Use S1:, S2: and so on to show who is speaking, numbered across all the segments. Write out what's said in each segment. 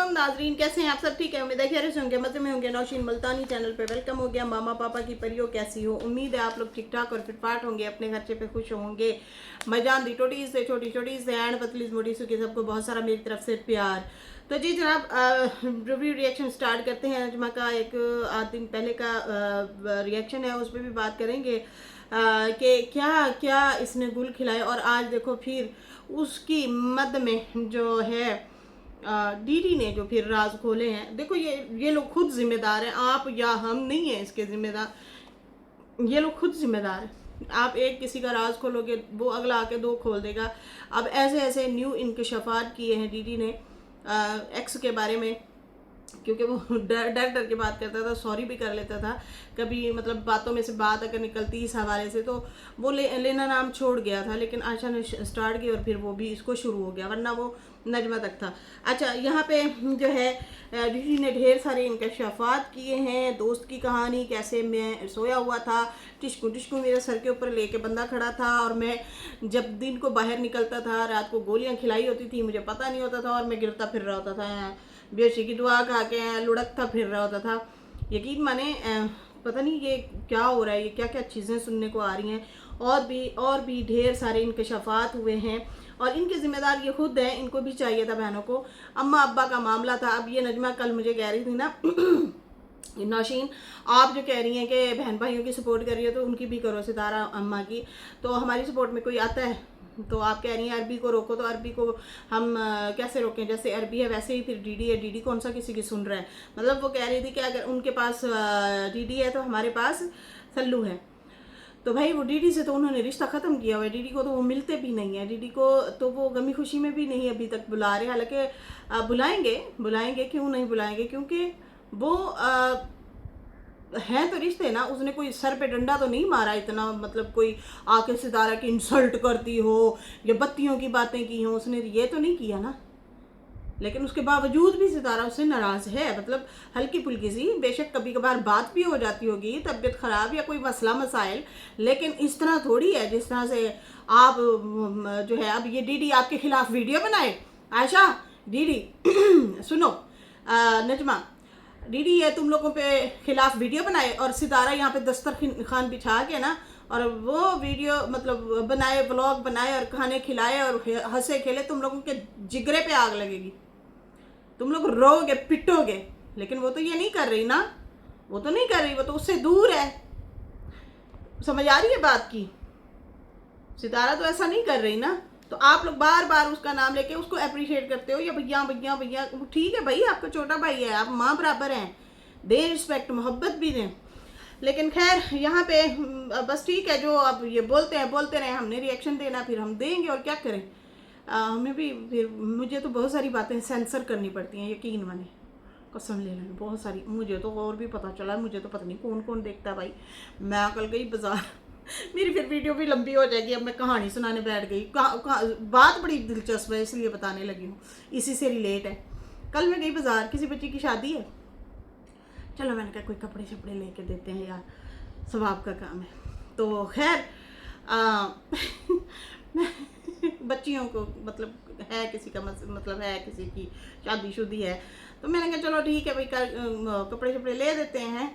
S1: वालेकुम नाजरीन, कैसे हैं आप सब? ठीक है, उम्मीद है खैर से होंगे, मजे में होंगे। नौशीन मुल्तानी चैनल पे वेलकम हो गया। मामा पापा की परियों कैसी हो? उम्मीद है आप लोग ठीक ठाक और फिटफाट होंगे, अपने खर्चे पे खुश होंगे। मजान दी टोटी से छोटी छोटी से एंड पतली मोटी सुखी सबको बहुत सारा मेरी तरफ से प्यार। तो जी जनाब, रिव्यू रिएक्शन स्टार्ट करते हैं। नजमा का एक आध दिन पहले का रिएक्शन है, उस पर भी बात करेंगे कि क्या क्या इसने गुल खिलाए। और आज देखो फिर उसकी मद में जो है डीडी ने जो फिर राज खोले हैं। देखो ये लोग खुद जिम्मेदार हैं, आप या हम नहीं है इसके जिम्मेदार, ये लोग खुद जिम्मेदार हैं। आप एक किसी का राज खोलोगे, वो अगला आके दो खोल देगा। अब ऐसे ऐसे न्यू इंकशाफात किए हैं डीडी ने एक्स के बारे में, क्योंकि वो डर डर के बात करता था, सॉरी भी कर लेता था कभी, मतलब बातों में से बात अगर निकलती इस हवाले से तो वो लेना नाम छोड़ गया था। लेकिन आशा ने स्टार्ट की और फिर वो भी इसको शुरू हो गया, वरना वो नजमा तक था। अच्छा, यहाँ पे जो है डीडी ने ढेर सारे इंकशाफात किए हैं। दोस्त की कहानी, कैसे मैं सोया हुआ था, टिश्कू टिश्कू मेरे सर के ऊपर लेके बंदा खड़ा था, और मैं जब दिन को बाहर निकलता था, रात को गोलियां खिलाई होती थी, मुझे पता नहीं होता था, और मैं गिरता फिर रहा होता था, बेहोशी की दुआ खा के लुढ़कता फिर रहा होता था। यकीन माने पता नहीं ये क्या हो रहा है, ये क्या क्या चीज़ें सुनने को आ रही हैं। और भी ढेर सारे इंकशाफात हुए हैं, और इनके जिम्मेदार ये खुद हैं। इनको भी चाहिए था बहनों को, अम्मा अब्बा का मामला था। अब ये नजमा कल मुझे कह रही थी ना नौशीन, आप जो कह रही हैं कि बहन भाइयों की सपोर्ट कर रही है, तो उनकी भी करो, सितारा अम्मा की। तो हमारी सपोर्ट में कोई आता है तो आप कह रही हैं अरबी को रोको, तो अरबी को हम कैसे रोकें? जैसे अरबी है वैसे ही फिर डीडी है। डीडी कौन सा किसी की सुन रहा है? मतलब वो कह रही थी कि अगर उनके पास डीडी है तो हमारे पास सल्लू है। तो भाई वो डीडी से तो उन्होंने रिश्ता ख़त्म किया हुआ है। डीडी को तो वो मिलते भी नहीं है, डीडी को तो वो गमी खुशी में भी नहीं अभी तक बुला रहे। हालांकि बुलाएंगे, क्यों नहीं बुलाएंगे? क्योंकि वो है तो रिश्ते ना। उसने कोई सर पे डंडा तो नहीं मारा इतना, मतलब कोई आके सितारा की इंसल्ट करती हो या बत्तियों की बातें की हो, उसने ये तो नहीं किया ना। लेकिन उसके बावजूद भी सितारा उससे नाराज़ है, मतलब हल्की फुल्की सी, बेशक कभी कभार बात भी हो जाती होगी, तबीयत ख़राब या कोई मसला मसाइल, लेकिन इस तरह थोड़ी है जिस तरह से आप जो है। अब ये डीडी आपके खिलाफ वीडियो बनाए, आयशा डीडी सुनो, नजमा डीडी ये तुम लोगों पे खिलाफ वीडियो बनाए, और सितारा यहाँ पे दस्तरखान बिछा के ना, और वो वीडियो मतलब बनाए, व्लॉग बनाए और खाने खिलाए और हंसे खेले, तुम लोगों के जिगरे पे आग लगेगी, तुम लोग रोगे पिटोगे। लेकिन वो तो ये नहीं कर रही ना, वो तो नहीं कर रही, वो तो उससे दूर है। समझ आ रही है बात की? सितारा तो ऐसा नहीं कर रही ना। तो आप लोग बार बार उसका नाम लेके उसको अप्रिशिएट करते हो, या भैया भैया भैया, ठीक है भाई, आपका छोटा भाई है, आप माँ बराबर हैं, दे रिस्पेक्ट, मोहब्बत भी दें। लेकिन खैर यहाँ पे बस ठीक है, जो अब ये बोलते रहे, हमने रिएक्शन देना, फिर हम देंगे, और क्या करें। हमें भी फिर, मुझे तो बहुत सारी बातें सेंसर करनी पड़ती हैं, यकीन माने, कसम ले लें, बहुत सारी। मुझे तो और भी पता चला, मुझे तो पता नहीं कौन कौन देखता है भाई। मैं कल गई बाजार मेरी फिर वीडियो भी लंबी हो जाएगी, अब मैं कहानी सुनाने बैठ गई। बात बड़ी दिलचस्प है, इसलिए बताने लगी हूँ, इसी से रिलेट है। कल मैं गई बाजार, किसी बच्ची की शादी है, चलो मैंने कहा कोई कपड़े शपड़े लेके देते हैं यार, सवाब का काम है। तो खैर बच्चियों को मतलब है किसी का मतलब है किसी की शादी है, तो मैंने कहा चलो ठीक है भाई, कपड़े शपड़े ले देते हैं।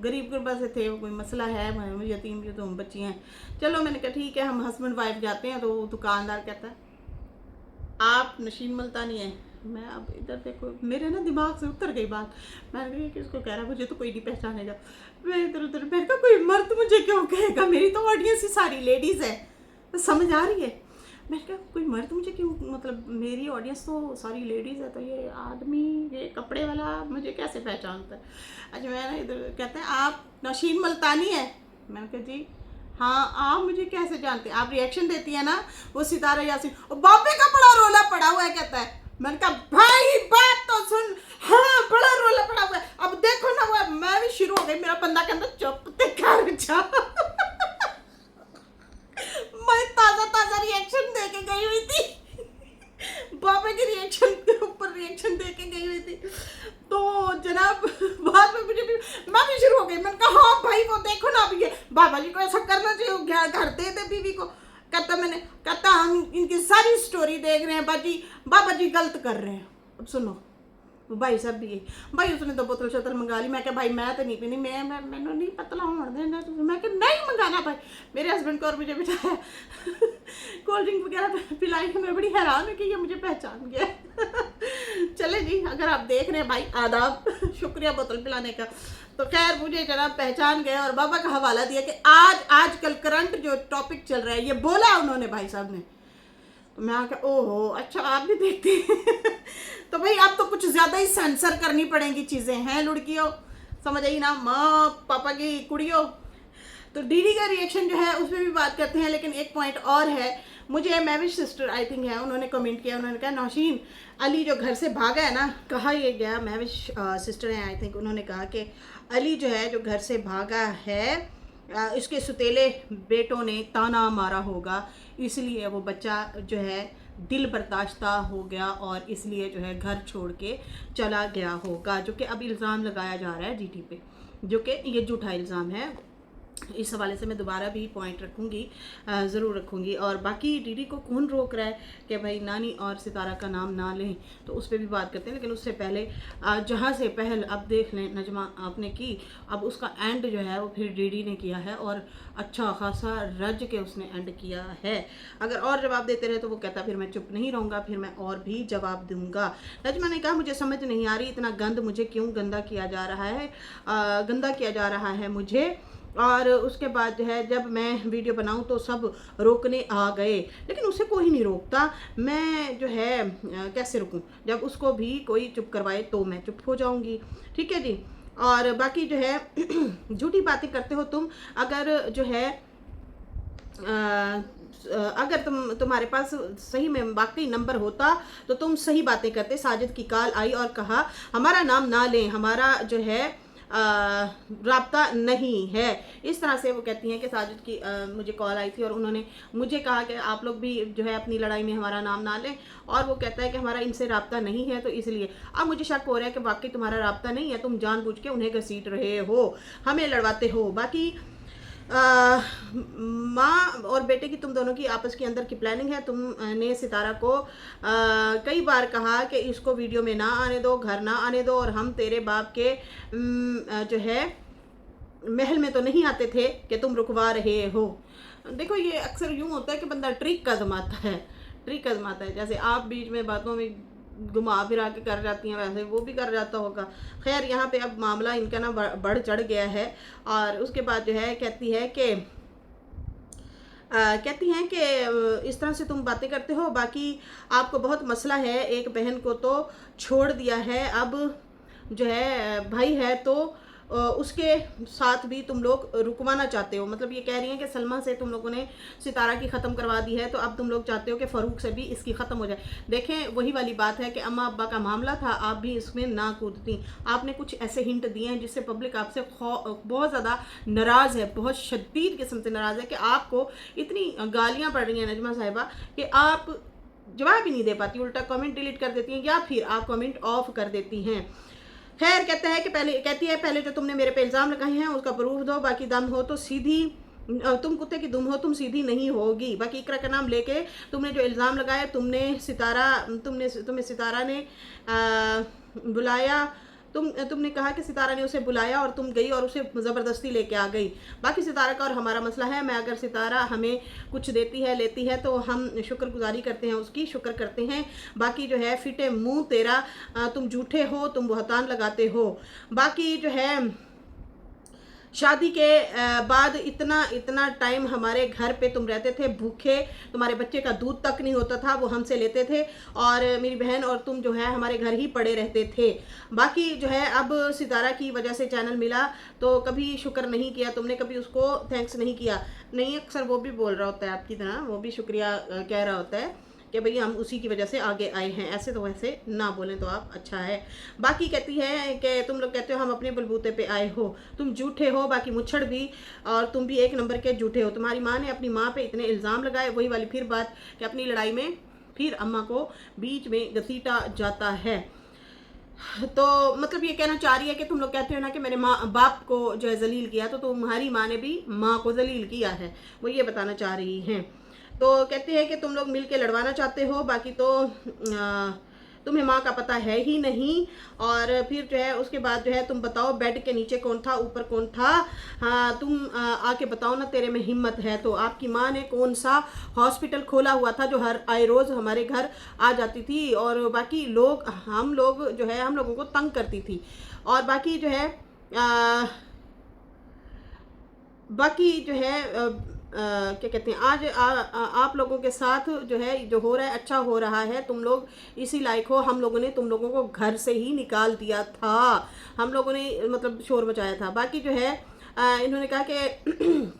S1: गरीब गुरबा से थे, कोई मसला है, यतीम भी तो बच्ची हैं, चलो मैंने कहा ठीक है, हम हस्बैंड वाइफ जाते हैं। तो दुकानदार कहता है आप नशीन मुल्तानी है। मैं अब इधर देखो, मेरे ना दिमाग से उतर गई बात। मैंने कहा किसको कह रहा, मुझे तो कोई नहीं पहचानेगा। मैं इधर उधर, मैंने कहा कोई मर्द मुझे क्यों कहेगा, मेरी तो ऑडियंस ही सारी लेडीज़ है, तो समझ आ रही है। मैंने कहा कोई मर्द मुझे क्यों, मतलब मेरी ऑडियंस तो सारी लेडीज़ है, तो ये आदमी, ये कपड़े वाला मुझे कैसे पहचानता है। अच्छा, मैंने इधर कहते हैं आप नशीन मुल्तानी है। मैंने कहा जी हाँ, आप मुझे कैसे जानते हैं? आप रिएक्शन देती है ना, वो सितारा यासीन, और बापे का बड़ा रोला पड़ा हुआ है, कहता है। मैंने कहा भाई बात तो सुन, हाँ बड़ा रोला पड़ा हुआ है, अब देखो ना वो, मैं भी शुरू हो गई, मेरा बंदा कहता चुप ते कर जा मैं ताजा रिएक्शन दे के गई हुई थी, बाबा के रिएक्शन के ऊपर रिएक्शन दे के गई हुई थी। तो जनाब बाद में मैं भी शुरू हो गई। मैंने कहा हाँ भाई वो देखो ना, अभी ये बाबा जी को ऐसा करना चाहिए, घर दे दे बीवी को। कहता हम इनकी सारी स्टोरी देख रहे हैं बाबा जी गलत कर रहे हैं। अब सुनो, वो भाई साहब भी भाई उसने तो बोतल शोतल मंगा ली। मैं क्या भाई मैं तो नहीं पीनी, मैंने नहीं पतला होने देना। मैं क्या नहीं मंगाना भाई। मेरे हस्बैंड को और मुझे बिठाया कोल्ड ड्रिंक वगैरह पिलाई। मैं बड़ी हैरान हूँ कि ये मुझे पहचान गया चले जी, अगर आप देख रहे हैं भाई आदाब, शुक्रिया बोतल पिलाने का। तो खैर मुझे जनाब पहचान गया और बाबा का हवाला दिया कि आजकल करंट जो टॉपिक चल रहा है ये बोला उन्होंने भाई साहब ने। तो मैं आके ओहो अच्छा आप भी देखते हैं तो भाई आप तो कुछ ज़्यादा ही सेंसर करनी पड़ेंगी चीज़ें हैं लुड़कियों, समझ आई ना, माँ पापा की कुड़ियों। तो डीडी का रिएक्शन जो है उसमें भी बात करते हैं, लेकिन एक पॉइंट और है। मुझे महविश सिस्टर आई थिंक है, उन्होंने कमेंट किया, उन्होंने कहा नौशीन अली जो घर से भागा है ना, कहा ये गया महविश सिस्टर हैं आई थिंक, उन्होंने कहा कि अली जो है जो घर से भागा है इसके सुतेले बेटों ने ताना मारा होगा, इसलिए वो बच्चा जो है दिल बर्दाश्ता हो गया और इसलिए जो है घर छोड़ के चला गया होगा, जो कि अब इल्ज़ाम लगाया जा रहा है जीटी पे, जो कि ये झूठा इल्ज़ाम है। इस हवाले से मैं दोबारा भी पॉइंट रखूँगी, ज़रूर रखूँगी। और बाकी डीडी को कौन रोक रहा है कि भाई नानी और सितारा का नाम ना लें, तो उस पर भी बात करते हैं। लेकिन उससे पहले जहाँ से पहल अब देख लें नजमा आपने की, अब उसका एंड जो है वो फिर डीडी ने किया है और अच्छा खासा रज के उसने एंड किया है। अगर और जवाब देते रहे तो वो कहता फिर मैं चुप नहीं रहूँगा, फिर मैं और भी जवाब दूँगा। नजमा ने कहा मुझे समझ नहीं आ रही इतना गंद मुझे क्यों गंदा किया जा रहा है, गंदा किया जा रहा है मुझे। और उसके बाद जो है जब मैं वीडियो बनाऊं तो सब रोकने आ गए, लेकिन उसे कोई नहीं रोकता, मैं जो है कैसे रुकूं, जब उसको भी कोई चुप करवाए तो मैं चुप हो जाऊंगी। ठीक है जी। और बाकी जो है झूठी बातें करते हो तुम, अगर जो है अगर तुम्हारे पास सही में वाकई नंबर होता तो तुम सही बातें करते। साजिद की कॉल आई और कहा हमारा नाम ना लें, हमारा जो है राब्ता नहीं है। इस तरह से वो कहती हैं कि साजिद की मुझे कॉल आई थी और उन्होंने मुझे कहा कि आप लोग भी जो है अपनी लड़ाई में हमारा नाम ना लें, और वो कहता है कि हमारा इनसे राब्ता नहीं है तो इसलिए। अब मुझे शक हो रहा है कि वाकई तुम्हारा राब्ता नहीं है, तुम जानबूझ के उन्हें घसीट रहे हो, हमें लड़वाते हो। बाकी माँ और बेटे की तुम दोनों की आपस के अंदर की प्लानिंग है। तुमने सितारा को कई बार कहा कि इसको वीडियो में ना आने दो, घर ना आने दो, और हम तेरे बाप के जो है महल में तो नहीं आते थे कि तुम रुकवा रहे हो। देखो ये अक्सर यूँ होता है कि बंदा ट्रिक आजमाता है, ट्रिक आजमाता है, जैसे आप बीच में बातों में घुमा फिरा के कर जाती हैं वैसे वो भी कर जाता होगा। खैर यहाँ पे अब मामला इनका ना बढ़ चढ़ गया है। और उसके बाद जो है कहती हैं कि इस तरह से तुम बातें करते हो, बाकी आपको बहुत मसला है, एक बहन को तो छोड़ दिया है, अब जो है भाई है तो उसके साथ भी तुम लोग रुकवाना चाहते हो। मतलब ये कह रही हैं कि सलमा से तुम लोगों ने सितारा की ख़त्म करवा दी है, तो अब तुम लोग चाहते हो कि फ़ारूक से भी इसकी ख़त्म हो जाए। देखें वही वाली बात है कि अम्मा अब्बा का मामला था, आप भी इसमें ना कूदती। आपने कुछ ऐसे हिंट दिए हैं जिससे पब्लिक आपसे बहुत ज़्यादा नाराज़ है, बहुत शदीद किस्म से नाराज़ है कि आपको इतनी गालियाँ पड़ रही हैं नजमा साहिबा कि आप जवाब ही नहीं दे पाती, उल्टा कमेंट डिलीट कर देती हैं या फिर आप कमेंट ऑफ कर देती हैं। खैर कहता है कि कहती है पहले जो तुमने मेरे पे इल्ज़ाम लगाए हैं उसका प्रूफ दो, बाकी दम हो तो सीधी, तुम कुत्ते की दुम हो तुम सीधी नहीं होगी। बाकी इकरा का नाम लेके तुमने जो इल्ज़ाम लगाया, तुम्हें सितारा ने बुलाया, तुमने कहा कि सितारा ने उसे बुलाया और तुम गई और उसे ज़बरदस्ती लेके आ गई। बाकी सितारा का और हमारा मसला है, मैं अगर सितारा हमें कुछ देती है लेती है तो हम शुक्रगुजारी करते हैं, उसकी शुक्र करते हैं। बाकी जो है फिटे मुंह तेरा, तुम झूठे हो, तुम बहतान लगाते हो। बाकी जो है शादी के बाद इतना टाइम हमारे घर पे तुम रहते थे भूखे, तुम्हारे बच्चे का दूध तक नहीं होता था, वो हमसे लेते थे, और मेरी बहन और तुम जो है हमारे घर ही पड़े रहते थे। बाकी जो है अब सितारा की वजह से चैनल मिला तो कभी शुक्र नहीं किया तुमने, कभी उसको थैंक्स नहीं किया। नहीं, अक्सर वो भी बोल रहा होता है आपकी तरह, वो भी शुक्रिया कह रहा होता है कि भई हम उसी की वजह से आगे आए हैं। ऐसे तो वैसे ना बोलें तो आप अच्छा है। बाकी कहती है कि तुम लोग कहते हो हम अपने बलबूते पे आए हो, तुम झूठे हो, बाकी मुच्छड़ भी, और तुम भी एक नंबर के झूठे हो। तुम्हारी माँ ने अपनी माँ पे इतने इल्ज़ाम लगाए, वही वाली फिर बात कि अपनी लड़ाई में फिर अम्मा को बीच में घसीटा जाता है। तो मतलब ये कहना चाह रही है कि तुम लोग कहते हो ना कि मेरे माँ बाप को जो है जलील किया, तो तुम्हारी माँ ने भी माँ को जलील किया है, वो ये बताना चाह रही हैं। तो कहते हैं कि तुम लोग मिल के लड़वाना चाहते हो, बाकी तो तुम्हें माँ का पता है ही नहीं। और फिर जो है उसके बाद जो है तुम बताओ बेड के नीचे कौन था, ऊपर कौन था? हाँ, तुम आके बताओ ना, तेरे में हिम्मत है तो। आपकी माँ ने कौन सा हॉस्पिटल खोला हुआ था जो हर आए रोज़ हमारे घर आ जाती थी और बाकी लोग, हम लोग जो है हम लोगों को तंग करती थी। और बाकी जो है बाकी जो है क्या कहते हैं, आज आप लोगों के साथ जो है जो हो रहा है अच्छा हो रहा है, तुम लोग इसी लायक हो। हम लोगों ने तुम लोगों को घर से ही निकाल दिया था, हम लोगों ने मतलब शोर मचाया था। बाकी जो है इन्होंने कहा कि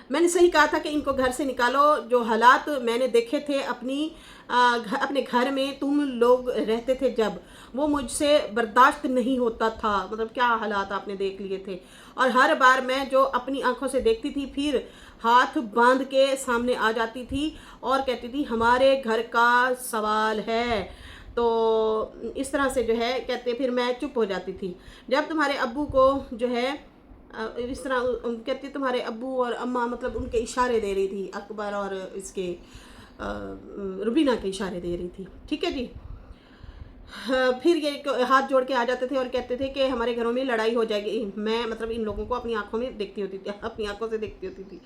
S1: मैंने सही कहा था कि इनको घर से निकालो। जो हालात मैंने देखे थे अपने घर में तुम लोग रहते थे जब, वो मुझसे बर्दाश्त नहीं होता था। मतलब क्या हालात आपने देख लिए थे। और हर बार मैं जो अपनी आंखों से देखती थी फिर हाथ बांध के सामने आ जाती थी और कहती थी हमारे घर का सवाल है। तो इस तरह से जो है कहते, फिर मैं चुप हो जाती थी। जब तुम्हारे अब्बू को जो है इस तरह कहती, तुम्हारे अब्बू और अम्मा मतलब उनके इशारे दे रही थी, अकबर और इसके रुबीना के इशारे दे रही थी, ठीक है जी। फिर ये हाथ जोड़ के आ जाते थे और कहते थे कि हमारे घरों में लड़ाई हो जाएगी। मैं मतलब इन लोगों को अपनी आंखों में देखती होती थी, अपनी आंखों से देखती होती थी।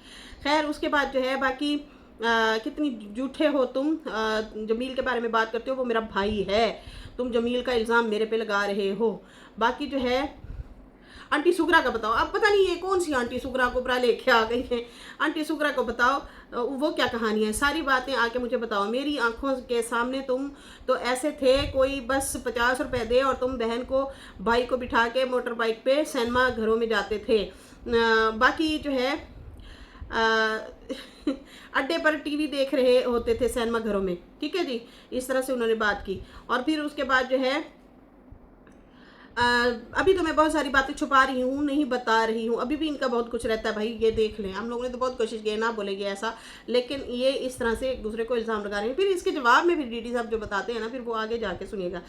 S1: खैर उसके बाद जो है बाकी कितनी झूठे हो तुम। जमील के बारे में बात करते हो, वो मेरा भाई है, तुम जमील का इल्ज़ाम मेरे पे लगा रहे हो। बाकी जो है आंटी सुगरा का बताओ। अब पता नहीं ये कौन सी आंटी सुगरा को बरा लेके आ गई है। आंटी सुगरा को बताओ वो क्या कहानी है, सारी बातें आके मुझे बताओ। मेरी आंखों के सामने तुम तो ऐसे थे कोई बस 50 रुपए दे और तुम बहन को भाई को बिठा के मोटर बाइक पे सिनेमा घरों में जाते थे। बाकी जो है अड्डे पर टीवी देख रहे होते थे सिनेमा घरों में, ठीक है जी। इस तरह से उन्होंने बात की। और फिर उसके बाद जो है अभी तो मैं बहुत सारी बातें छुपा रही हूँ, नहीं बता रही हूँ। अभी भी इनका बहुत कुछ रहता है भाई, ये देख लें। हम लोगों ने तो बहुत कोशिश की ना बोलेंगे ऐसा, लेकिन ये इस तरह से एक दूसरे को इल्ज़ाम लगा रहे हैं। फिर इसके जवाब में फिर डीडी साहब जो बताते हैं ना, फिर वो आगे जाके सुनिएगा।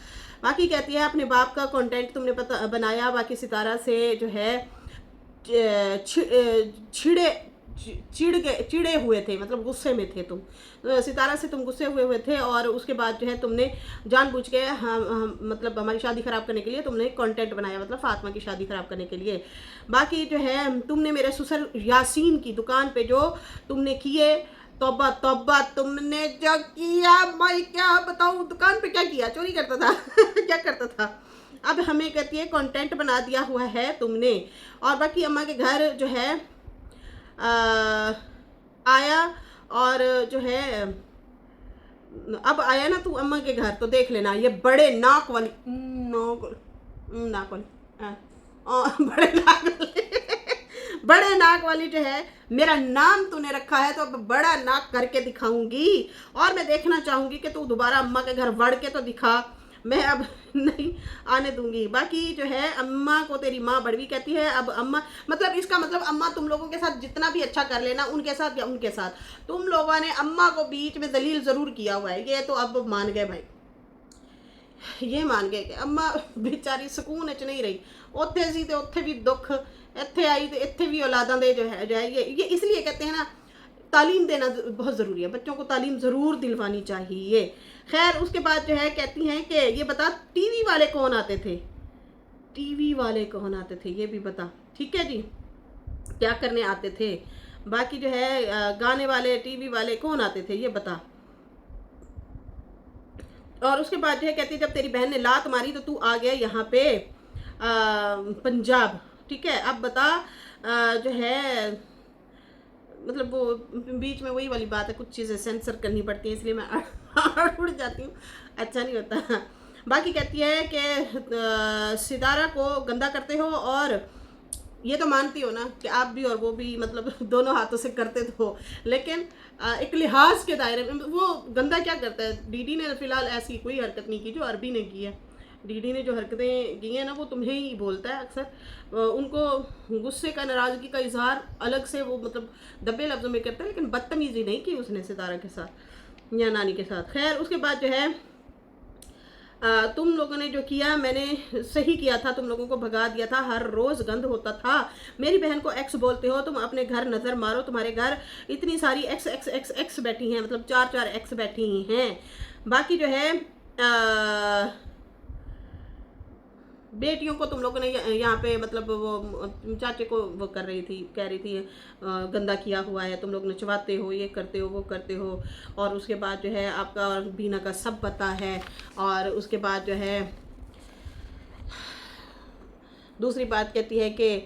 S1: बाकी कहती है अपने बाप का कंटेंट तुमने बनाया, बाकी सितारा से जो है चिड़े हुए थे, मतलब गुस्से में थे तुम। सितारा से तुम गुस्से हुए थे और उसके बाद जो है तुमने जानबूझ के हम मतलब हमारी शादी ख़राब करने के लिए तुमने कंटेंट बनाया, मतलब फातिमा की शादी ख़राब करने के लिए। बाकी जो है तुमने मेरे ससुर यासीन की दुकान पे जो तुमने किए, तौबा तौबा तुमने जो किया, मैं क्या बताऊँ, दुकान पे क्या किया, चोरी करता था क्या करता था। अब हमें कहती है कंटेंट बना दिया हुआ है तुमने। और बाकी अम्मा के घर जो है आया और जो है अब आया ना तू अम्मा के घर, तो देख लेना ये बड़े नाक वाली बड़े नाक वाली जो है, मेरा नाम तूने रखा है तो अब बड़ा नाक करके दिखाऊंगी। और मैं देखना चाहूंगी कि तू दोबारा अम्मा के घर बढ़ के तो दिखा, मैं अब नहीं आने दूंगी। बाकी जो है अम्मा को तेरी माँ बड़वी कहती है। अब अम्मा मतलब इसका मतलब अम्मा तुम लोगों के साथ जितना भी अच्छा कर लेना, उनके साथ या उनके साथ, तुम लोगों ने अम्मा को बीच में दलील ज़रूर किया हुआ है। ये तो अब मान गए भाई, ये मान गए कि अम्मा बेचारी सुकून च नहीं रही। उत्थे सी तो उत्थे भी दुख, इत्थे आई तो इत्थे भी औलादा दे जो है ये इसलिए कहते हैं ना, तालीम देना बहुत ज़रूरी है, बच्चों को तालीम ज़रूर दिलवानी चाहिए। खैर उसके बाद जो है कहती हैं कि ये बता टीवी वाले कौन आते थे, टीवी वाले कौन आते थे ये भी बता, ठीक है जी, क्या करने आते थे। बाकी जो है गाने वाले टीवी वाले कौन आते थे ये बता। और उसके बाद जो है कहती है जब तेरी बहन ने लात मारी तो तू आ गया यहाँ पे पंजाब, ठीक है। अब बता जो है मतलब वो बीच में वही वाली बात है, कुछ चीज़ें सेंसर करनी पड़ती हैं इसलिए मैं उड़ जाती हूँ, अच्छा नहीं होता। बाकी कहती है कि सितारा को गंदा करते हो और ये तो मानती हो ना कि आप भी और वो भी मतलब दोनों हाथों से करते तो, लेकिन एक लिहाज के दायरे में वो गंदा क्या करता है। डीडी ने फिलहाल ऐसी कोई हरकत नहीं की जो अरबी ने की है। डीडी ने जो हरकतें की हैं ना वो तुम्हें ही बोलता है अक्सर। उनको गुस्से का, नाराज़गी का इजहार अलग से वो मतलब दबे लफ्ज़ों में करता है, लेकिन बदतमीज़ी नहीं की उसने सितारा के साथ या नानी के साथ। खैर उसके बाद जो है तुम लोगों ने जो किया मैंने सही किया था, तुम लोगों को भगा दिया था, हर रोज़ गंद होता था। मेरी बहन को एक्स बोलते हो तुम, अपने घर नज़र मारो, तुम्हारे घर इतनी सारी एक्स एक्स एक्स एक्स बैठी हैं, मतलब 4 एक्स बैठी हैं। बाकी जो है बेटियों को तुम लोगों ने यहाँ पे मतलब वो चाचे को वो कर रही थी, कह रही थी गंदा किया हुआ है, तुम लोग नचवाते हो, ये करते हो, वो करते हो। और उसके बाद जो है आपका और बीना का सब पता है। और उसके बाद जो है दूसरी बात कहती है कि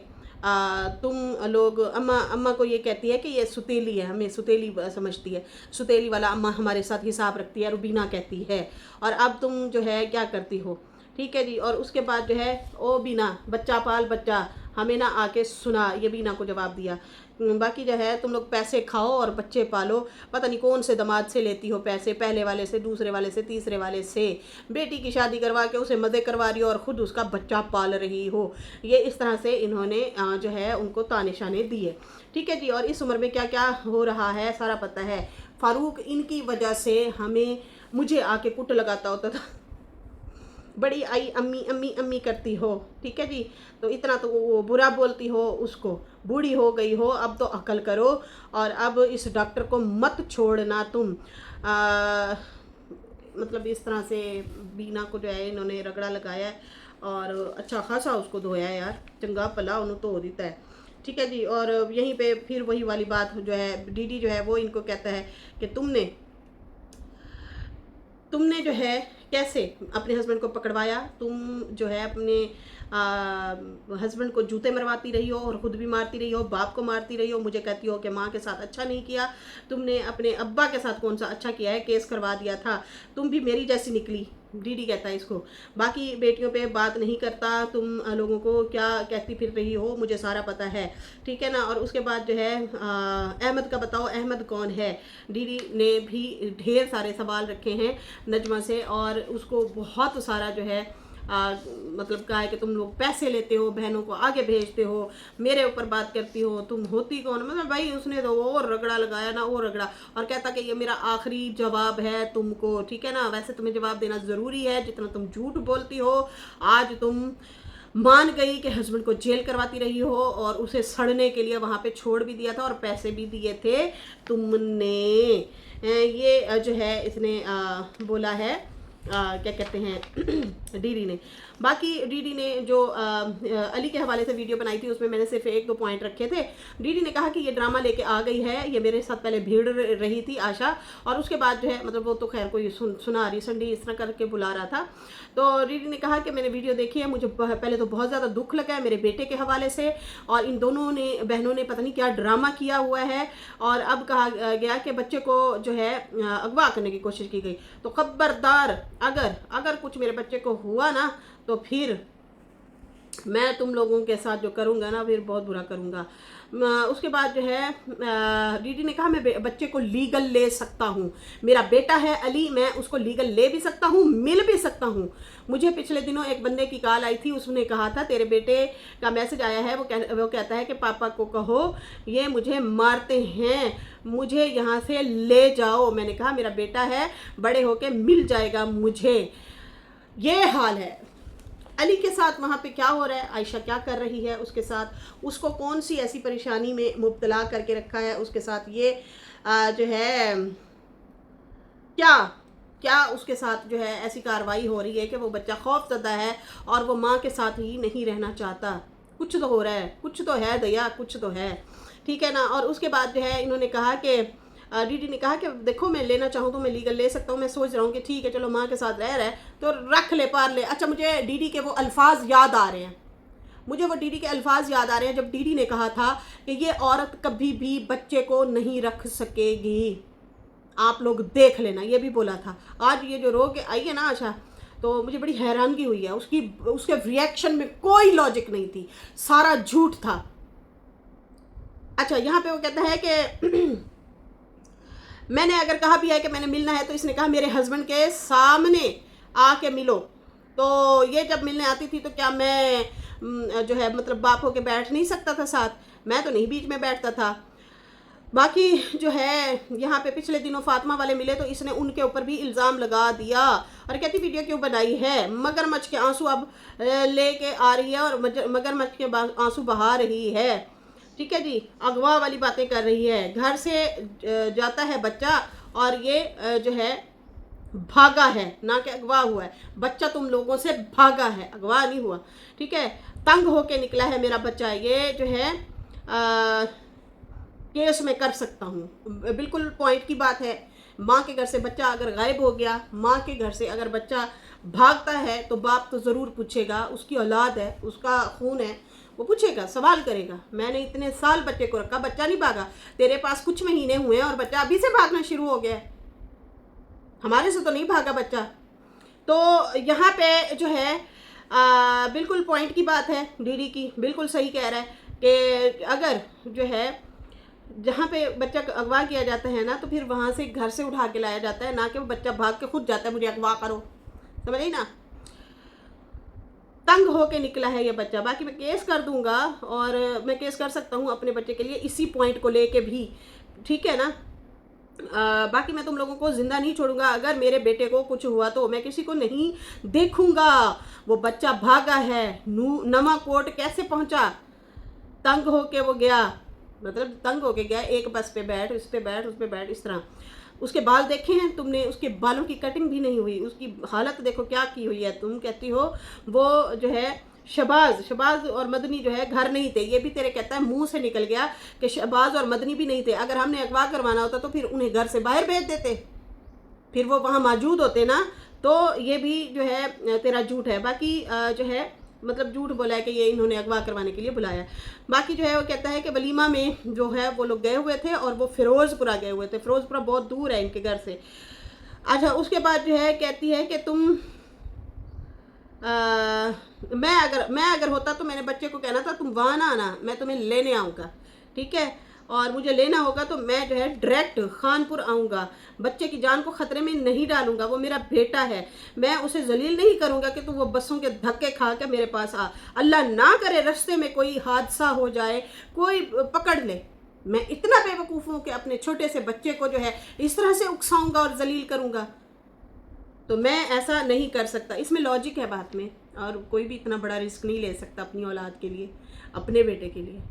S1: तुम लोग अम्मा को ये कहती है कि ये सुतेली है, हमें सुतेली समझती है, सुतेली वाला अम्मा हमारे साथ हिसाब रखती है, रुबीना कहती है। और अब तुम जो है क्या करती हो, ठीक है जी। और उसके बाद जो है ओ बीना बच्चा पाल बच्चा, हमें ना आके सुना, ये बीना को जवाब दिया। बाकी जो है तुम लोग पैसे खाओ और बच्चे पालो, पता नहीं कौन से दामाद से लेती हो पैसे, पहले वाले से, दूसरे वाले से, तीसरे वाले से। बेटी की शादी करवा के उसे मज़े करवा रही हो और ख़ुद उसका बच्चा पाल रही हो। ये इस तरह से इन्होंने जो है उनको ताने शाने दिए, ठीक है जी। और इस उम्र में क्या क्या हो रहा है सारा पता है। फ़ारूक इनकी वजह से मुझे आके कुट लगाता होता था, बड़ी आई अम्मी अम्मी अम्मी करती हो, ठीक है जी। तो इतना तो वो बुरा बोलती हो उसको, बूढ़ी हो गई हो, अब तो अकल करो। और अब इस डॉक्टर को मत छोड़ना तुम। मतलब इस तरह से बीना को जो है इन्होंने रगड़ा लगाया है और अच्छा खासा उसको धोया है यार, चंगा भला उन्होंने धो देता है, ठीक है जी। और यहीं पे फिर वही वाली बात जो है, डीडी जो है वो इनको कहता है कि तुमने जो है कैसे अपने हस्बैंड को पकड़वाया, तुम जो है अपने हस्बैंड को जूते मरवाती रही हो और ख़ुद भी मारती रही हो, बाप को मारती रही हो, मुझे कहती हो कि माँ के साथ अच्छा नहीं किया तुमने, अपने अब्बा के साथ कौन सा अच्छा किया है, केस करवा दिया था, तुम भी मेरी जैसी निकली, डीडी कहता है इसको। बाकी बेटियों पे बात नहीं करता, तुम लोगों को क्या कहती फिर रही हो, मुझे सारा पता है, ठीक है ना। और उसके बाद जो है अहमद का बताओ, अहमद कौन है। डीडी ने भी ढेर सारे सवाल रखे हैं नजमा से और उसको बहुत सारा जो है मतलब कहा है कि तुम लोग पैसे लेते हो, बहनों को आगे भेजते हो, मेरे ऊपर बात करती हो, तुम होती कौन। मतलब भाई उसने तो वो रगड़ा लगाया ना, वो रगड़ा, और कहता कि ये मेरा आखिरी जवाब है तुमको, ठीक है ना। वैसे तुम्हें जवाब देना ज़रूरी है, जितना तुम झूठ बोलती हो। आज तुम मान गई कि हस्बैंड को जेल करवाती रही हो और उसे सड़ने के लिए वहाँ पे छोड़ भी दिया था और पैसे भी दिए थे तुमने। ये जो है इसने बोला है, क्या कहते हैं डीडी ने। बाकी डीडी ने जो अली के हवाले से वीडियो बनाई थी उसमें मैंने सिर्फ 1-2 पॉइंट रखे थे। डीडी ने कहा कि ये ड्रामा लेके आ गई है, ये मेरे साथ पहले भीड़ रही थी आशा, और उसके बाद जो है मतलब वो तो खैर कोई सुना रिसेंटली इस तरह करके बुला रहा था। तो डीडी ने कहा कि मैंने वीडियो देखी है, मुझे पहले तो बहुत ज़्यादा दुख लगा है मेरे बेटे के हवाले से, और इन दोनों ने बहनों ने पता नहीं क्या ड्रामा किया हुआ है। और अब कहा गया कि बच्चे को जो है अगवा करने की कोशिश की गई। तो खबरदार, अगर कुछ मेरे बच्चे को हुआ ना तो फिर मैं तुम लोगों के साथ जो करूँगा ना फिर बहुत बुरा करूँगा। उसके बाद जो है डीडी ने कहा मैं बच्चे को लीगल ले सकता हूँ, मेरा बेटा है अली, मैं उसको लीगल ले भी सकता हूँ, मिल भी सकता हूँ। मुझे पिछले दिनों एक बंदे की कॉल आई थी, उसने कहा था तेरे बेटे का मैसेज आया है, वो कहता है कि पापा को कहो ये मुझे मारते हैं, मुझे यहाँ से ले जाओ। मैंने कहा मेरा बेटा है, बड़े होके मिल जाएगा मुझे। ये हाल है अली के साथ। वहाँ पे क्या हो रहा है, आयशा क्या कर रही है उसके साथ, उसको कौन सी ऐसी परेशानी में मुब्तला करके रखा है उसके साथ, ये जो है क्या उसके साथ जो है ऐसी कार्रवाई हो रही है कि वो बच्चा खौफज़दा है और वो माँ के साथ ही नहीं रहना चाहता। कुछ तो हो रहा है, कुछ तो है दया, कुछ तो है, ठीक है ना। और उसके बाद जो है इन्होंने कहा कि डीडी ने कहा कि देखो मैं लेना चाहूँ तो मैं लीगल ले सकता हूँ, मैं सोच रहा हूँ कि ठीक है चलो माँ के साथ रह रहा है तो रख ले पार ले। अच्छा मुझे डीडी के वो अल्फाज याद आ रहे हैं, जब डीडी ने कहा था कि ये औरत कभी भी बच्चे को नहीं रख सकेगी, आप लोग देख लेना, ये भी बोला था। आज ये जो रो के आई है ना आशा, तो मुझे बड़ी हैरानगी हुई है, उसके रिएक्शन में कोई लॉजिक नहीं थी, सारा झूठ था। अच्छा यहाँ पे वो कहता है कि मैंने अगर कहा भी है कि मैंने मिलना है तो इसने कहा मेरे हस्बैंड के सामने आके मिलो। तो ये जब मिलने आती थी तो क्या मैं जो है मतलब बाप होके बैठ नहीं सकता था साथ, मैं तो नहीं बीच में बैठता था। बाकी जो है यहाँ पे पिछले दिनों फातिमा वाले मिले तो इसने उनके ऊपर भी इल्ज़ाम लगा दिया और कहती वीडियो क्यों बनाई है, मगरमच्छ के आंसू अब लेके आ रही है और मगरमच्छ के आंसू बहा रही है, ठीक है जी। अगवा वाली बातें कर रही है, घर से जाता है बच्चा और ये जो है भागा है, ना कि अगवा हुआ है। बच्चा तुम लोगों से भागा है, अगवा नहीं हुआ, ठीक है। तंग होके निकला है मेरा बच्चा, ये जो है केस में कर सकता हूँ, बिल्कुल पॉइंट की बात है। माँ के घर से बच्चा अगर गायब हो गया, माँ के घर से अगर बच्चा भागता है तो बाप तो ज़रूर पूछेगा, उसकी औलाद है, उसका खून है, वो पूछेगा, सवाल करेगा। मैंने इतने साल बच्चे को रखा, बच्चा नहीं भागा। तेरे पास कुछ महीने हुए हैं और बच्चा अभी से भागना शुरू हो गया है। हमारे से तो नहीं भागा बच्चा। तो यहाँ पे जो है बिल्कुल पॉइंट की बात है डीडी की, बिल्कुल सही कह रहा है कि अगर जो है जहाँ पे बच्चा अगवा किया जाता है ना, तो फिर वहाँ से घर से उठा के लाया जाता है, ना कि वो बच्चा भाग के खुद जाता है मुझे अगवा करो। समझ आई ना। तंग होके निकला है ये बच्चा। बाकी मैं केस कर दूंगा, और मैं केस कर सकता हूँ अपने बच्चे के लिए इसी पॉइंट को लेके भी, ठीक है ना। बाकी मैं तुम लोगों को जिंदा नहीं छोड़ूंगा। अगर मेरे बेटे को कुछ हुआ तो मैं किसी को नहीं देखूंगा। वो बच्चा भागा है, नवाकोट कैसे पहुंचा, तंग होके वो गया, मतलब तंग होके गया। एक बस पे बैठ, इस पे बैठ, उस पे बैठ, इस तरह। उसके बाल देखे हैं तुमने? उसके बालों की कटिंग भी नहीं हुई, उसकी हालत देखो क्या की हुई है। तुम कहती हो वो जो है शबाज और मदनी जो है घर नहीं थे, ये भी तेरे कहता है मुंह से निकल गया कि शबाज और मदनी भी नहीं थे। अगर हमने अगवा करवाना होता तो फिर उन्हें घर से बाहर भेज देते, फिर वो वहाँ मौजूद होते ना। तो ये भी जो है तेरा झूठ है। बाकी जो है मतलब झूठ बोला है कि ये इन्होंने अगवा करवाने के लिए बुलाया। बाकी जो है वो कहता है कि वलीमा में जो है वो लोग गए हुए थे और वो फिरोजपुरा गए हुए थे। फिरोजपुरा बहुत दूर है इनके घर से। अच्छा, उसके बाद जो है कहती है कि तुम मैं अगर होता तो मैंने बच्चे को कहना था तुम वहाँ ना आना, मैं तुम्हें लेने आऊँगा, ठीक है। और मुझे लेना होगा तो मैं जो है डायरेक्ट खानपुर आऊँगा, बच्चे की जान को ख़तरे में नहीं डालूंगा। वो मेरा बेटा है, मैं उसे जलील नहीं करूँगा कि तू वो बसों के धक्के खा के मेरे पास आ। अल्लाह ना करे रास्ते में कोई हादसा हो जाए, कोई पकड़ ले। मैं इतना बेवकूफ़ हूँ कि अपने छोटे से बच्चे को जो है इस तरह से उकसाऊँगा और जलील करूँगा? तो मैं ऐसा नहीं कर सकता। इसमें लॉजिक है बात में, और कोई भी इतना बड़ा रिस्क नहीं ले सकता अपनी औलाद के लिए, अपने बेटे के लिए।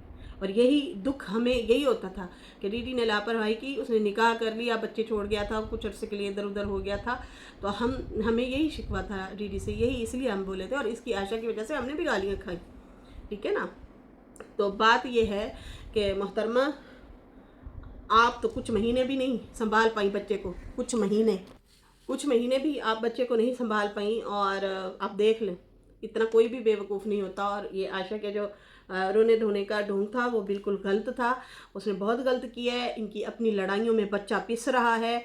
S1: और यही दुख हमें यही होता था कि दीदी ने लापरवाही की, उसने निकाह कर लिया, बच्चे छोड़ गया था, कुछ अर्से के लिए इधर उधर हो गया था। तो हमें यही शिकवा था दीदी से, यही इसलिए हम बोले थे, और इसकी आशा की वजह से हमने भी गालियाँ खाई, ठीक है ना। तो बात ये है कि मोहतरमा, आप तो कुछ महीने भी नहीं संभाल पाई बच्चे को, कुछ महीने भी आप बच्चे को नहीं संभाल पाई। और आप देख लें, इतना कोई भी बेवकूफ़ नहीं होता। और ये आशा के जो रोने धोने का ढोंग था वो बिल्कुल गलत था, उसने बहुत गलत किया है। इनकी अपनी लड़ाइयों में बच्चा पिस रहा है।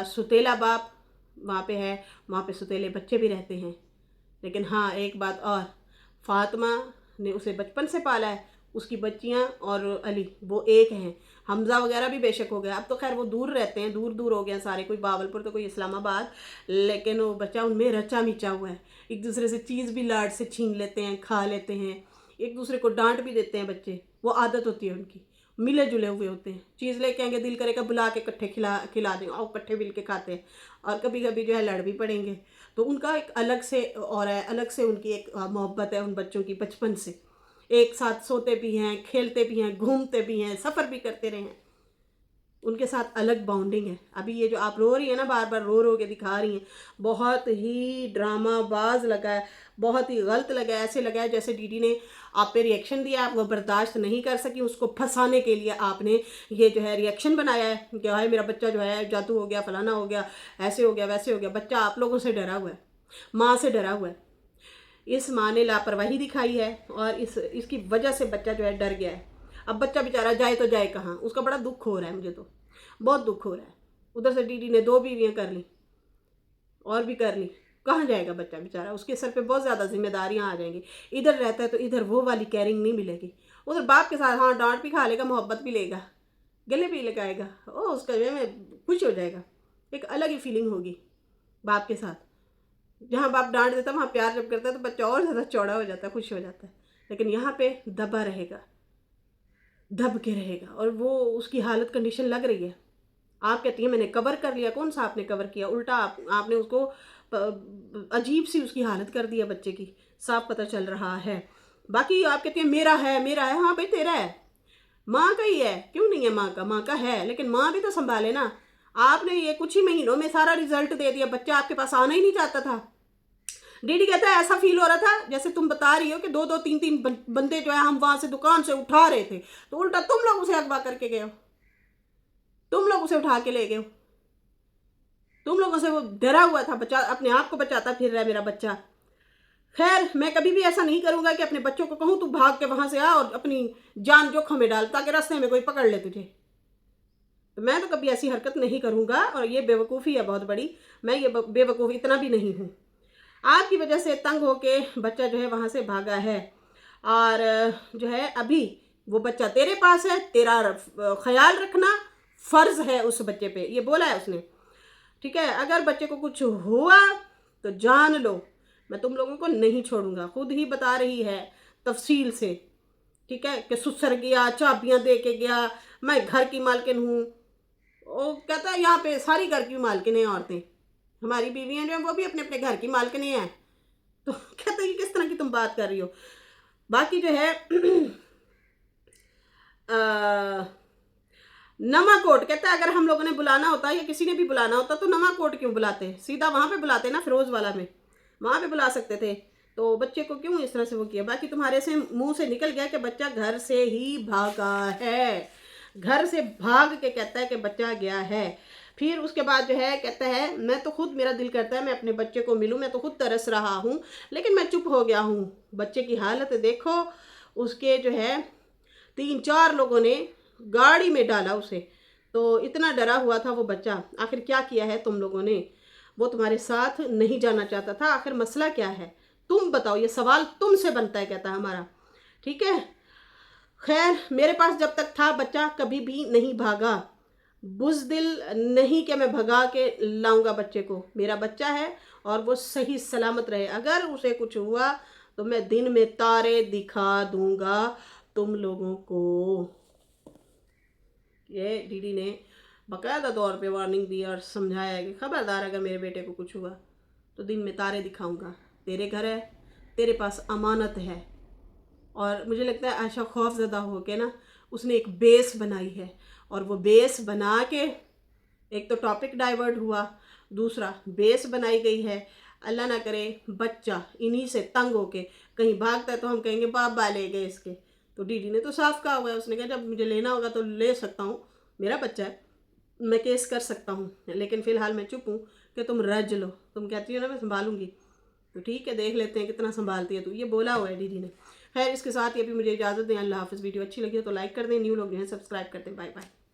S1: सुतेला बाप वहाँ पे है, वहाँ पे सुतेले बच्चे भी रहते हैं। लेकिन हाँ, एक बात और, फातिमा ने उसे बचपन से पाला है, उसकी बच्चियाँ और अली वो एक हैं। हमज़ा वगैरह भी बेशक हो गया, अब तो खैर वो दूर रहते हैं, दूर दूर हो गए सारे, कोई बावलपुर तो कोई इस्लामाबाद, लेकिन वो बच्चा उनमें रचा मिचा हुआ है। एक दूसरे से चीज़ भी लाड से छीन लेते हैं, खा लेते हैं, एक दूसरे को डांट भी देते हैं बच्चे, वो आदत होती है उनकी, मिले जुले हुए होते हैं। चीज़ लेके आएंगे, दिल करेगा बुला के इकट्ठे खिला देंगे, और इकट्ठे मिल के खाते हैं। और कभी कभी जो है लड़ भी पड़ेंगे। तो उनका एक अलग से और है, अलग से उनकी एक मोहब्बत है उन बच्चों की, बचपन से एक साथ सोते भी हैं, खेलते भी हैं, घूमते भी हैं, सफ़र भी करते रहे हैं, उनके साथ अलग बाउंडिंग है। अभी ये जो आप रो रही है ना, बार बार रो रो के दिखा रही हैं, बहुत ही ड्रामाबाज लगा है, बहुत ही गलत लगा है। ऐसे लगा है जैसे दीदी ने आप पे रिएक्शन दिया, आप वो बर्दाश्त नहीं कर सकी, उसको फंसाने के लिए आपने ये जो है रिएक्शन बनाया है कि भाई मेरा बच्चा जो है जादू हो गया, फलाना हो गया, ऐसे हो गया, वैसे हो गया। बच्चा आप लोगों से डरा हुआ है, माँ से डरा हुआ है। इस माँ ने लापरवाही दिखाई है और इसकी वजह से बच्चा जो है डर गया है। अब बच्चा बेचारा जाए तो जाए कहाँ, उसका बड़ा दुख हो रहा है, मुझे तो बहुत दुख हो रहा है। उधर से दीदी ने 2 बीवियाँ कर ली और भी कर ली, कहाँ जाएगा बच्चा बेचारा, उसके सर पे बहुत ज़्यादा जिम्मेदारियाँ आ जाएंगी। इधर रहता है तो इधर वो वाली केयरिंग नहीं मिलेगी, उधर बाप के साथ हाँ डांट भी खा लेगा, मोहब्बत भी लेगा, गले भी लगाएगा, ओ उसका जो है खुश हो जाएगा, एक अलग ही फीलिंग होगी बाप के साथ। जहाँ बाप डांट देता है वहाँ प्यार जब करता है तो बच्चा और ज़्यादा चौड़ा हो जाता है, खुश हो जाता है। लेकिन यहाँ पे दबा रहेगा, दब के रहेगा, और वो उसकी हालत कंडीशन लग रही है। आप कहती हैं मैंने कवर कर लिया, कौन सा आपने कवर किया, उल्टा आपने उसको अजीब सी उसकी हालत कर दी है बच्चे की, साफ पता चल रहा है। बाकी आप कहती हैं मेरा है, हाँ भाई तेरा है, माँ का ही है, क्यों नहीं है माँ का है, लेकिन माँ भी तो संभाले ना। आपने ये कुछ ही महीनों में सारा रिजल्ट दे दिया, बच्चा आपके पास आना ही नहीं चाहता था। डीडी कहता है ऐसा फील हो रहा था जैसे तुम बता रही हो कि 2-2 3-3 बंदे जो है हम वहां से दुकान से उठा रहे थे, तो उल्टा तुम लोग उसे अगवा करके गए हो, तुम लोग उसे उठा के ले गए हो, तुम लोगों से वो डरा हुआ था, बच्चा अपने आप को बचाता फिर रहा है मेरा बच्चा। खैर मैं कभी भी ऐसा नहीं करूंगा कि अपने बच्चों को कहूं तू भाग के वहां से आ और अपनी जान जोखिम में डाल ताकि रास्ते में कोई पकड़ ले तुझे। तो मैं तो कभी ऐसी हरकत नहीं करूंगा और ये बेवकूफ़ी है बहुत बड़ी। मैं ये बेवकूफ़ इतना भी नहीं हूँ। आपकी वजह से तंग होके बच्चा जो है वहाँ से भागा है और जो है अभी वो बच्चा तेरे पास है, तेरा ख्याल रखना फ़र्ज़ है उस बच्चे पे, ये बोला है उसने। ठीक है, अगर बच्चे को कुछ हुआ तो जान लो मैं तुम लोगों को नहीं छोड़ूंगा। खुद ही बता रही है तफसील से, ठीक है, कि सुसर गया, चाबियां दे के गया, मैं घर की मालकिन हूँ। वो कहता है यहाँ पे सारी घर की मालकिन है औरतें, हमारी बीवियाँ जो हैं वो भी अपने अपने घर की मालकिन हैं। तो कहता है कि किस तरह की तुम बात कर रही हो। बाकी जो है नमाकोट कहता है अगर हम लोगों ने बुलाना होता या किसी ने भी बुलाना होता तो नमाकोट क्यों बुलाते, सीधा वहाँ पे बुलाते ना, फिरोज वाला में वहाँ पे बुला सकते थे। तो बच्चे को क्यों इस तरह से वो किया। बाकी तुम्हारे से मुंह से निकल गया कि बच्चा घर से ही भागा है, घर से भाग के कहता है कि बच्चा गया है। फिर उसके बाद जो है कहता है मैं तो खुद, मेरा दिल करता है मैं अपने बच्चे को मिलूं, मैं तो खुद तरस रहा हूँ लेकिन मैं चुप हो गया हूँ। बच्चे की हालत देखो, उसके जो है 3-4 लोगों ने गाड़ी में डाला उसे, तो इतना डरा हुआ था वो बच्चा। आखिर क्या किया है तुम लोगों ने, वो तुम्हारे साथ नहीं जाना चाहता था, आखिर मसला क्या है तुम बताओ, ये सवाल तुमसे बनता है कहता हमारा। ठीक है, खैर मेरे पास जब तक था बच्चा कभी भी नहीं भागा, बुज़दिल नहीं कि मैं भगा के लाऊंगा बच्चे को। मेरा बच्चा है और वो सही सलामत रहे, अगर उसे कुछ हुआ तो मैं दिन में तारे दिखा दूंगा तुम लोगों को। ये डीडी ने बाकायदा तौर पे वार्निंग दी और समझाया कि खबरदार अगर मेरे बेटे को कुछ हुआ तो दिन में तारे दिखाऊंगा। तेरे घर है, तेरे पास अमानत है। और मुझे लगता है आयशा खौफज़दा हो के ना उसने एक बेस बनाई है और वो बेस बना के, एक तो टॉपिक डाइवर्ट हुआ, दूसरा बेस बनाई गई है। अल्लाह ना करे बच्चा इन्हीं से तंग होके कहीं भागता है तो हम कहेंगे बाबा ले गए इसके। तो डीडी ने तो साफ कहा हुआ है, उसने कहा जब मुझे लेना होगा तो ले सकता हूँ, मेरा बच्चा है, मैं केस कर सकता हूँ, लेकिन फ़िलहाल मैं चुप हूँ कि तुम रज लो। तुम कहती हो ना मैं संभालूंगी, तो ठीक है देख लेते हैं कितना संभालती है तू, ये बोला हुआ है दीदी ने। खैर इसके साथ ही अभी मुझे इजाज़त दें, अल्लाह हाफ़िज़। वीडियो अच्छी लगी हो तो लाइक कर दें, न्यू लोग जो हैं सब्सक्राइब कर दें। Bye bye.